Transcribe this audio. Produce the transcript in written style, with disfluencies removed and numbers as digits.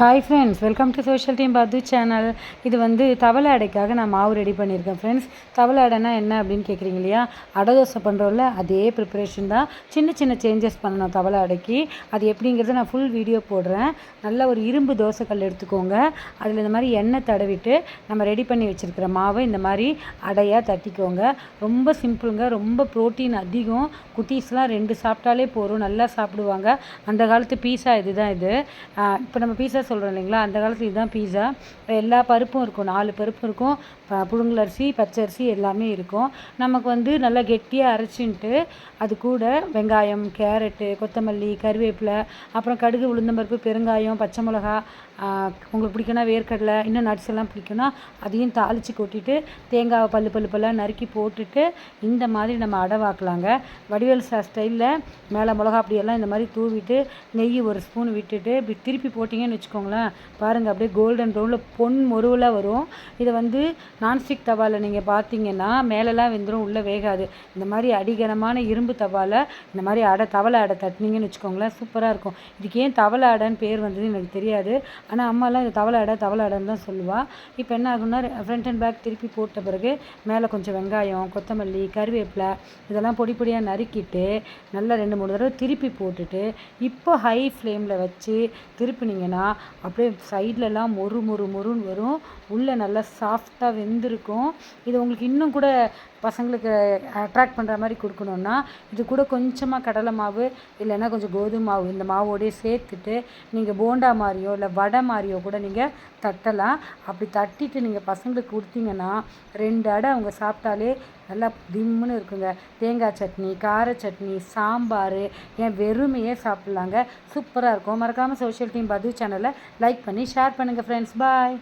Hi friends, welcome to social team பத்து channel. இது வந்து தவளை அடைக்காக நான் மாவு ரெடி பண்ணியிருக்கேன் ஃப்ரெண்ட்ஸ். தவளை அடைனா என்ன அப்படின்னு கேட்குறீங்க இல்லையா? அடை தோசை பண்ணுறோம்ல, அதே ப்ரிப்பரேஷன் தான். சின்ன சின்ன சேஞ்சஸ் பண்ணணும் தவளை அடைக்கு. அது எப்படிங்கிறத நான் ஃபுல் வீடியோ போடுறேன். நல்ல ஒரு இரும்பு தோசைக்கல் எடுத்துக்கோங்க. அதில் இந்த மாதிரி எண்ணெய் தடவிட்டு நம்ம ரெடி பண்ணி வச்சுருக்கிற மாவை இந்த மாதிரி அடையாக தட்டிக்கோங்க. ரொம்ப சிம்பிளுங்க, ரொம்ப ப்ரோட்டீன் அதிகம். குட்டீஸ்லாம் 2 சாப்பிட்டாலே போதும், நல்லா சாப்பிடுவாங்க. அந்த காலத்து பீஸா இது தான். இது இப்போ நம்ம பீஸா சொல்கிறோம் இல்லைங்களா, அந்த காலத்தில் இதுதான் பீஸா. எல்லா பருப்பும் இருக்கும், 4 பருப்பு இருக்கும், புழுங்கலரிசி, பச்சரிசி எல்லாமே இருக்கும். நமக்கு வந்து நல்லா கெட்டியாக அரைச்சின்ட்டு அது கூட வெங்காயம், கேரட்டு, கொத்தமல்லி, கருவேப்பிலை, அப்புறம் கடுகு, உளுந்தம்பருப்பு, பெருங்காயம், பச்சை மிளகா, உங்களுக்கு பிடிக்குன்னா வேர்க்கடலை, இன்னும் நட்ஸ் எல்லாம் பிடிக்குன்னா அதையும் தாளித்து கொட்டிட்டு தேங்காவை பல்லாக நறுக்கி போட்டுட்டு இந்த மாதிரி நம்ம அடை வாக்கலாங்க. வடிவேல் சார் ஸ்டைலில் மேலே மிளகா அப்படியெல்லாம் இந்த மாதிரி தூவிட்டு நெய் ஒரு ஸ்பூன் விட்டுட்டு இப்படி திருப்பி போட்டிங்கன்னு வச்சுக்கோங்களேன், பாருங்கள் அப்படியே கோல்டன் ப்ரௌனில் பொன் மொருவலாக வரும். இதை வந்து நான்ஸ்டிக் தவாவில் நீங்கள் பார்த்தீங்கன்னா மேலெல்லாம் வெந்துடும், உள்ளே வேகாது. இந்த மாதிரி அடிகனமான இரும்பு தவாவில் இந்த மாதிரி தவளை அடை தட்டினீங்கன்னு வச்சுக்கோங்களேன், சூப்பராக இருக்கும். இதுக்கு ஏன் தவளை அடைன்னு பேர் வந்தது எனக்கு தெரியாது. ஆனால் அம்மாலாம் இது தவளை அடைன்னு தான் சொல்லுவாள். இப்போ என்ன ஆகும்னா, ஃப்ரண்ட் அண்ட் பேக் திருப்பி போட்ட பிறகு மேலே கொஞ்சம் வெங்காயம், கொத்தமல்லி, கருவேப்பிலை இதெல்லாம் பொடியாக நறுக்கிட்டு நல்லா 2-3 தடவை திருப்பி போட்டுட்டு இப்போ ஹை ஃப்ளேமில் வச்சு திருப்பினீங்கன்னா அப்படியே சைட்லலாம் மொறுன்னு வரும், உள்ளே நல்லா சாஃப்டாக வெந்திருக்கும். இது உங்களுக்கு இன்னும் கூட பசங்களுக்கு அட்ராக்ட் பண்ணுற மாதிரி கொடுக்கணுன்னா இது கூட கொஞ்சமாக கடலை மாவு இல்லைன்னா கொஞ்சம் கோதுமை மாவு இந்த மாவோடையே சேர்த்துட்டு நீங்கள் போண்டா மாதிரியோ இல்லை வடை மாதிரியோ கூட நீங்கள் தட்டலாம். அப்படி தட்டிட்டு நீங்கள் பசங்களுக்கு கொடுத்தீங்கன்னா 2 அடை அவங்க சாப்பிட்டாலே நல்லா திம்முன்னு இருக்குங்க. தேங்காய் சட்னி, கார சட்னி, சாம்பார், ஏன் வெறுமையே சாப்பிட்லாங்க, சூப்பராக இருக்கும். மறக்காமல் சோஷியல் டீம் பது சேனலை லைக் பண்ணி ஷேர் பண்ணுங்கள் ஃப்ரெண்ட்ஸ். பாய்.